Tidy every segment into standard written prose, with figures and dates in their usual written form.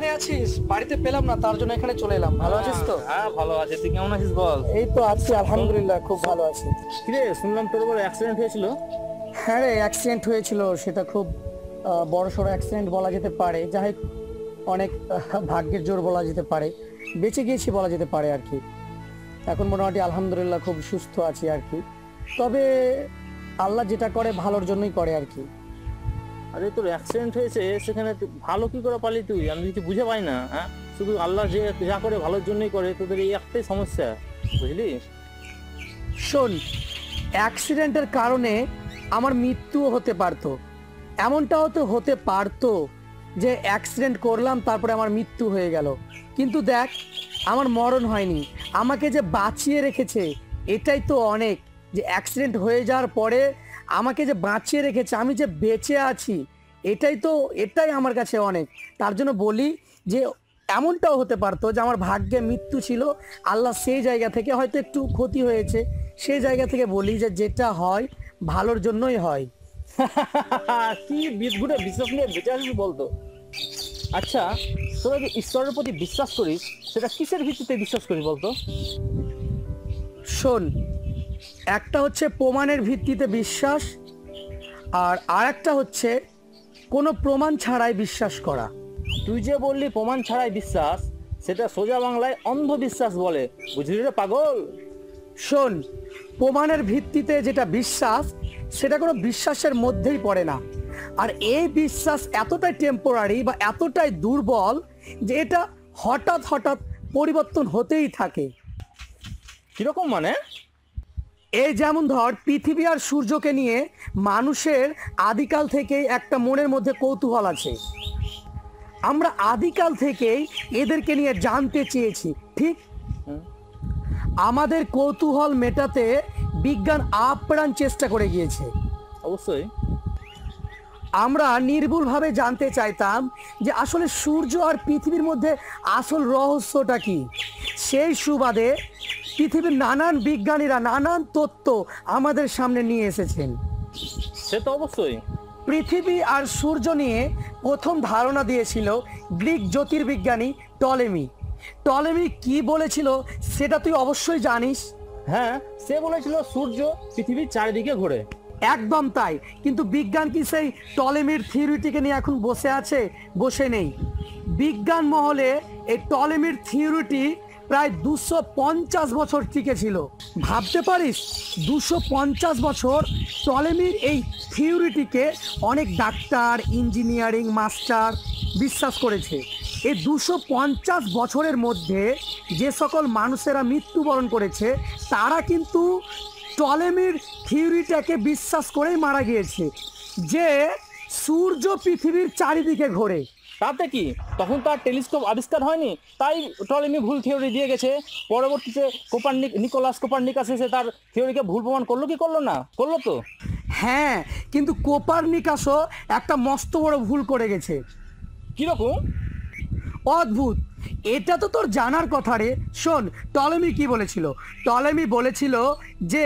এখানে আছিস? বাড়িতে পেলাম না, তার জন্য এখানে চলে এলাম। ভালো আছিস তো? হ্যাঁ ভালো আছি, তুই কেমন আছিস বল? এই তো আছি, আলহামদুলিল্লাহ খুব ভালো আছি। কিরে শুনলাম তোর বড় অ্যাক্সিডেন্ট হয়েছিল। হ্যাঁ রে, অ্যাক্সিডেন্ট হয়েছিল। সেটা খুব বড় সড়ো অ্যাক্সিডেন্ট বলা যেতে পারে। যাই হোক, অনেক ভাগ্যের জোর বলা যেতে পারে, বেঁচে গিয়েছি বলা যেতে পারে আর কি। এখন মোটামুটি আলহামদুলিল্লাহ খুব সুস্থ আছি আর কি। তবে আল্লাহ যেটা করে ভালোর জন্যই করে আর কি। আরে তোর অ্যাক্সিডেন্ট হয়েছে, সেখানে তুই ভালো কি করে পালি তুই? আমি কিছু বুঝে পাই না। হ্যাঁ, শুধু আল্লাহ যে যা করে ভালোর জন্যই করে, তোদের এই একটাই সমস্যা, বুঝলি? শোন, অ্যাক্সিডেন্টের কারণে আমার মৃত্যুও হতে পারতো। এমনটাও তো হতে পারতো যে অ্যাক্সিডেন্ট করলাম, তারপরে আমার মৃত্যু হয়ে গেল। কিন্তু দেখ, আমার মরণ হয়নি। আমাকে যে বাঁচিয়ে রেখেছে এটাই তো অনেক। যে অ্যাক্সিডেন্ট হয়ে যাওয়ার পরে আমাকে যে বাঁচিয়ে রেখেছে, আমি যে বেঁচে আছি, এটাই আমার কাছে অনেক। তার জন্য বলি যে এমনটাও হতে পারতো যে আমার ভাগ্যে মৃত্যু ছিল, আল্লাহ সেই জায়গা থেকে হয়তো একটু ক্ষতি হয়েছে, সেই জায়গা থেকে বলি যে যেটা হয় ভালোর জন্যই হয়। কি বিদঘুটে বিশ্বাস নিয়ে বেঁচে আছিস বলতো? আচ্ছা, তোরা যে ঈশ্বরের প্রতি বিশ্বাস করিস, সেটা কিসের ভিত্তিতে বিশ্বাস করিস বলতো? শোন, একটা হচ্ছে প্রমাণের ভিত্তিতে বিশ্বাস, আর আরেকটা হচ্ছে কোনো প্রমাণ ছাড়াই বিশ্বাস করা। তুই যে বললি প্রমাণ ছাড়াই বিশ্বাস, সেটা সোজা বাংলায় অন্ধবিশ্বাস বলে, বুঝলি রে পাগল? শোন, প্রমাণের ভিত্তিতে যেটা বিশ্বাস, সেটা কোনো বিশ্বাসের মধ্যেই পড়ে না। আর এই বিশ্বাস এতটাই টেম্পোরারি বা এতটাই দুর্বল যে এটা হঠাৎ হঠাৎ পরিবর্তন হতেই থাকে। কিরকম মানে? এই যেমন ধর, পৃথিবী আর সূর্যকে নিয়ে মানুষের আদিকাল থেকেই একটা মনের মধ্যে কৌতূহল আছে। আমরা আদিকাল থেকেই এদেরকে নিয়ে জানতে চেয়েছি, ঠিক? আমাদের কৌতূহল মেটাতে বিজ্ঞান আপ্রাণ চেষ্টা করে গিয়েছে। অবশ্যই। আমরা নির্ভুলভাবে জানতে চাইতাম যে আসলে সূর্য আর পৃথিবীর মধ্যে আসল রহস্যটা কি। সেই সুবাদে পৃথিবীর নানান বিজ্ঞানীরা নানান তত্ত্ব আমাদের সামনে নিয়ে এসেছেন। সে তো অবশ্যই। পৃথিবী আর সূর্য নিয়ে প্রথম ধারণা দিয়েছিল গ্রিক জ্যোতির্বিজ্ঞানী টলেমি। টলেমি কি বলেছিল সেটা তুই অবশ্যই জানিস। হ্যাঁ, সে বলেছিল সূর্য পৃথিবীর চারিদিকে ঘোরে। একদম তাই। কিন্তু বিজ্ঞান কি সেই টলেমির থিওরিটিকে নিয়ে এখন বসে আছে? বসে নেই। বিজ্ঞান মহলে এই টলেমির থিওরিটি প্রায় 250 বছর টিকেছিল। ভাবতে পারিস, 250 বছর টলেমির এই থিওরিটিকে অনেক ডাক্তার, ইঞ্জিনিয়ারিং মাস্টার বিশ্বাস করেছে। এই 250 বছরের মধ্যে যে সকল মানুষেরা মৃত্যুবরণ করেছে, তারা কিন্তু টলেমির থিওরিটাকে বিশ্বাস করেই মারা গিয়েছে যে সূর্য পৃথিবীর চারিদিকে ঘোরে। তাতে কি, তখন তো আর টেলিস্কোপ আবিষ্কার হয়নি, তাই টলেমি ভুল থিওরি দিয়ে গেছে। পরবর্তীতে নিকোলাস কোপার্নিকাস এসে তার থিওরিকে ভুল প্রমাণ করলো কি করলো না? করলো তো। হ্যাঁ, কিন্তু কোপার্নিকাসও একটা মস্ত বড় ভুল করে গেছে। কিরকম? অদ্ভুত, এটা তো তোর জানার কথা রে। শোন, টলেমি কি বলেছিল। টলেমি বলেছিল যে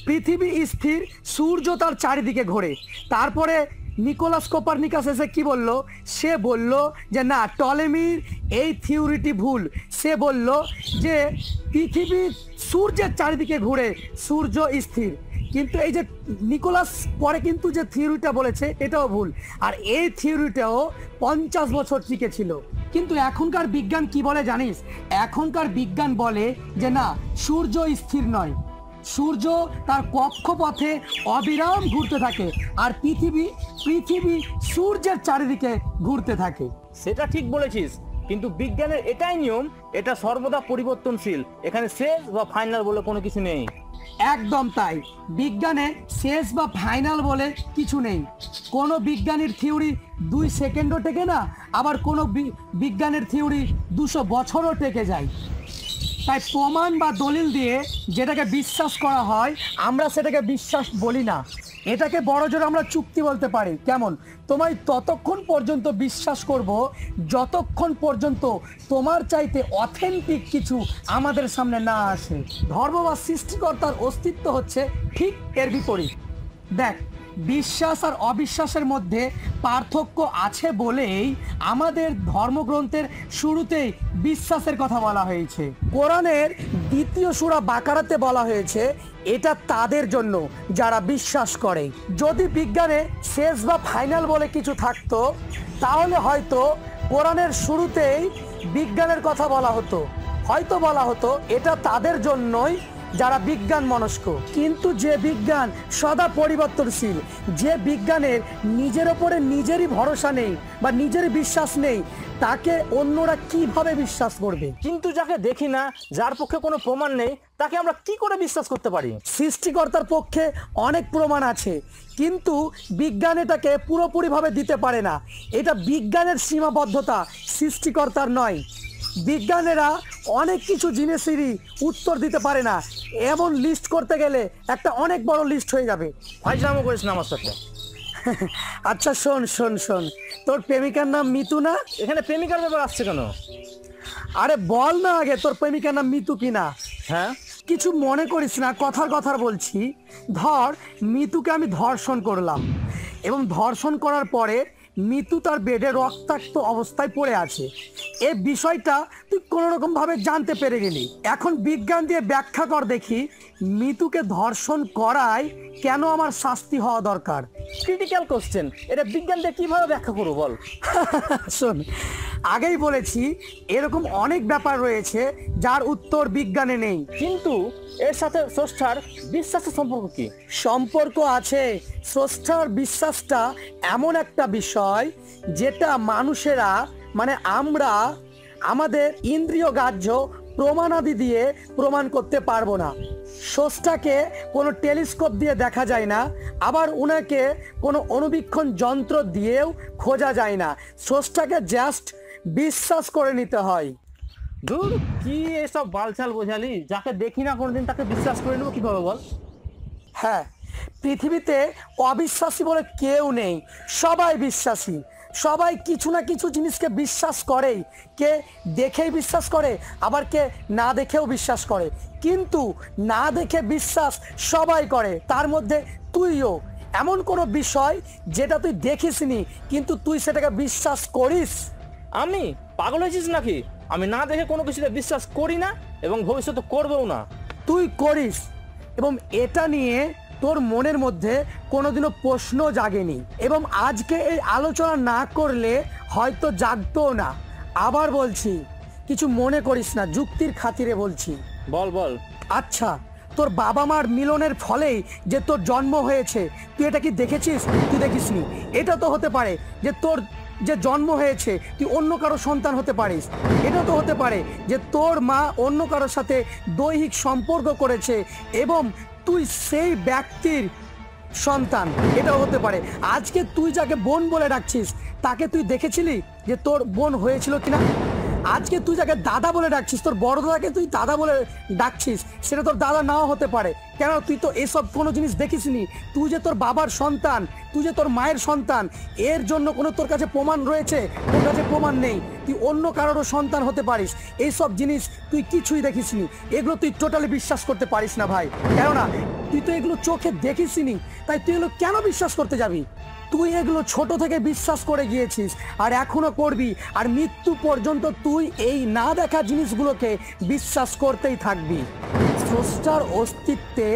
পৃথিবী স্থির, সূর্য তার চারিদিকে ঘোরে। তারপরে নিকোলাস কোপার্নিকাস এসে কি বলল? সে বলল যে না, টলেমির এই থিওরিটি ভুল। সে বলল যে পৃথিবী সূর্যের চারিদিকে ঘুরে, সূর্য স্থির। কিন্তু এই যে নিকোলাস পরে কিন্তু যে থিওরিটা বলেছে এটাও ভুল। আর এই থিওরিটাও 50 বছর টিকে ছিল। কিন্তু এখনকার বিজ্ঞান কি বলে জানিস? এখনকার বিজ্ঞান বলে যে না, সূর্য স্থির নয়, সূর্য তার কক্ষপথে অবিরাম ঘুরতে থাকে, আর পৃথিবী সূর্যের চারিদিকে ঘুরতে থাকে। সেটা ঠিক বলেছিস, কিন্তু বিজ্ঞানের এটাই নিয়ম, এটা সর্বদা পরিবর্তনশীল। এখানে শেষ বা ফাইনাল বলে কোনো কিছু নেই। একদম তাই, বিজ্ঞানে শেষ বা ফাইনাল বলে কিছু নেই। কোনো বিজ্ঞানীর থিওরি 2 সেকেন্ডও টেকে না, আবার কোনো বিজ্ঞানের থিওরি 200 বছরও টেকে যায়। তাই প্রমাণ বা দলিল দিয়ে যেটাকে বিশ্বাস করা হয়, আমরা সেটাকে বিশ্বাস বলি না। এটাকে বড় জোর আমরা চুক্তি বলতে পারি। কেমন? তোমায় ততক্ষণ পর্যন্ত বিশ্বাস করব যতক্ষণ পর্যন্ত তোমার চাইতে অথেন্টিক কিছু আমাদের সামনে না আসে। ধর্ম বা সৃষ্টিকর্তার অস্তিত্ব হচ্ছে ঠিক এর বিপরীত। দেখ, বিশ্বাস আর অবিশ্বাসের মধ্যে পার্থক্য আছে বলেই আমাদের ধর্মগ্রন্থের শুরুতেই বিশ্বাসের কথা বলা হয়েছে। কোরআনের দ্বিতীয় সূরা বাকারাতে বলা হয়েছে এটা তাদের জন্য যারা বিশ্বাস করে। যদি বিজ্ঞানে শেষ বা ফাইনাল বলে কিছু থাকতো তাহলে হয়তো কোরআনের শুরুতেই বিজ্ঞানের কথা বলা হতো, হয়তো বলা হতো এটা তাদের জন্যই যারা বিজ্ঞান মনস্ক। কিন্তু যে বিজ্ঞান সদা পরিবর্তনশীল, যে বিজ্ঞানের নিজের ওপরে নিজেরই ভরসা নেই বা নিজের বিশ্বাস নেই, তাকে অন্যরা কিভাবে বিশ্বাস করবে? কিন্তু যাকে দেখি না, যার পক্ষে কোনো প্রমাণ নেই, তাকে আমরা কি করে বিশ্বাস করতে পারি? সৃষ্টিকর্তার পক্ষে অনেক প্রমাণ আছে, কিন্তু বিজ্ঞান এটাকে পুরোপুরিভাবে দিতে পারে না। এটা বিজ্ঞানের সীমাবদ্ধতা, সৃষ্টিকর্তার নয়। বিজ্ঞানীরা অনেক কিছু জিনিসেরই উত্তর দিতে পারে না, এমন লিস্ট করতে গেলে একটা অনেক বড় লিস্ট হয়ে যাবে। ফাইজলামও করিস না আমার সাথে। আচ্ছা শোন শোন শোন, তোর প্রেমিকার নাম মিতু না? এখানে প্রেমিকার ব্যাপার আসছে কেন? আরে বল না আগে তোর প্রেমিকার নাম মিতু কিনা। হ্যাঁ, কিছু মনে করিস না, কথার কথা বলছি। ধর মিতুকে আমি ধর্ষণ করলাম এবং ধর্ষণ করার পরে মিতু তার বেডে রক্তাক্ত অবস্থায় পড়ে আছে। এই বিষয়টা তুই কোনো রকম ভাবে জানতে পেরে গেলি। এখন বিজ্ঞান দিয়ে ব্যাখ্যা কর দেখি, মিতুকে ধর্ষণ করায় কেন আমার শাস্তি হওয়া দরকার? ক্রিটিক্যাল কোশ্চেন, এটা বিজ্ঞান দিয়ে কিভাবে ব্যাখ্যা করবো বল? শোন, আগেই বলেছি এরকম অনেক ব্যাপার রয়েছে যার উত্তর বিজ্ঞানে নেই। কিন্তু এর সাথে স্রষ্টার বিশ্বাসের সম্পর্ক কি? সম্পর্ক আছে। স্রষ্টার বিশ্বাসটা এমন একটা বিষয় যেটা মানুষেরা মানে আমরা আমাদের ইন্দ্রিয় গ্রাহ্য প্রমাণাদি দিয়ে প্রমাণ করতে পারবো না। স্রষ্টাকে কোনো টেলিস্কোপ দিয়ে দেখা যায় না, আবার ওনাকে কোনো অনুবীক্ষণ যন্ত্র দিয়েও খোঁজা যায় না। স্রষ্টাকে জাস্ট বিশ্বাস করে নিতে হয়। দূর, কি এসব বালছাল বোঝালি? যাকে দেখি না কোনোদিন তাকে বিশ্বাস করে নেবো কিভাবে বল? হ্যাঁ, পৃথিবীতে অবিশ্বাসী বলে কেউ নেই, সবাই বিশ্বাসী। সবাই কিছু না কিছু জিনিসকে বিশ্বাস করেই, কে দেখেই বিশ্বাস করে, আবার কে না দেখেও বিশ্বাস করে। কিন্তু না দেখে বিশ্বাস সবাই করে, তার মধ্যে তুইও। এমন কোনো বিষয় যেটা তুই দেখিসনি কিন্তু তুই সেটাকে বিশ্বাস করিস? আমি পাগল হয়েছিস নাকি? আমি না দেখে কোনো কিছুতে বিশ্বাস করি না এবং ভবিষ্যতে করবও না। তুই করিস, এবং এটা নিয়ে তোর মনের মধ্যে কোনোদিনও প্রশ্ন জাগেনি, এবং আজকে এই আলোচনা না করলে হয়তো জাগতো না। আবার বলছি, কিছু মনে করিস না, যুক্তির খাতিরে বলছি। বল বল। আচ্ছা, তোর বাবা মার মিলনের ফলেই যে তোর জন্ম হয়েছে, তুই এটা কি দেখেছিস? তুই দেখিসনি। এটা তো হতে পারে যে তোর যে জন্ম হয়েছে তুই অন্য কারো সন্তান হতে পারিস। এটা তো হতে পারে যে তোর মা অন্য কারোর সাথে দৈহিক সম্পর্ক করেছে এবং তুই সেই ব্যক্তির সন্তান, এটাও হতে পারে। আজকে তুই যাকে বোন বলে ডাকছিস তাকে তুই দেখেছিলি যে তোর বোন হয়েছিল কিনা? আজকে তুই যাকে দাদা বলে ডাকছিস, তোর বড় দাদাকে তুই দাদা বলে ডাকছিস, সেটা তোর দাদা নাও হতে পারে। কেন? তুই তো এসব কোনো জিনিস দেখিসনি। তুই যে তোর বাবার সন্তান, তুই যে তোর মায়ের সন্তান, এর জন্য কোনো তোর কাছে প্রমাণ রয়েছে? তোর কাছে প্রমাণ নেই। তুই অন্য কারোরও সন্তান হতে পারিস, এইসব জিনিস তুই কিছুই দেখিসনি। এগুলো তুই টোটালি বিশ্বাস করতে পারিস না ভাই, কেননা তুই তো এগুলো চোখে দেখিসনি, তাই তুই এগুলো কেন বিশ্বাস করতে যাবি? তুই এগুলো ছোট থেকে বিশ্বাস করে গিয়েছিস আর এখনো করবি, আর মৃত্যু পর্যন্ত তুই এই না দেখা জিনিসগুলোকে বিশ্বাস করতেই থাকবি। স্রষ্টার অস্তিত্বে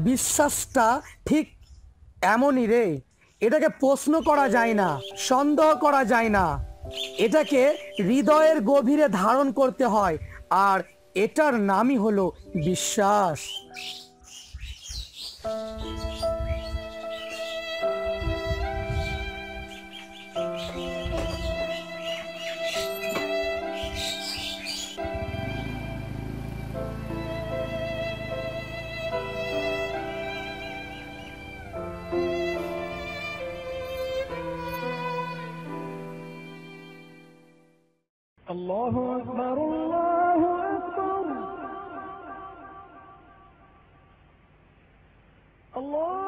বিশ্বাসটা ঠিক এমনই রে, এটাকে প্রশ্ন করা যায় না, সন্দেহ করা যায় না, এটাকে হৃদয়ের গভীরে ধারণ করতে হয়, আর এটার নামই হলো বিশ্বাস। الله أكبر الله أكبر الله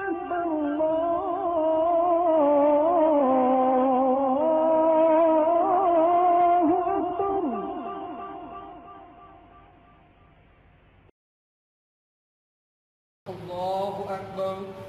أكبر الله أكبر الله أكبر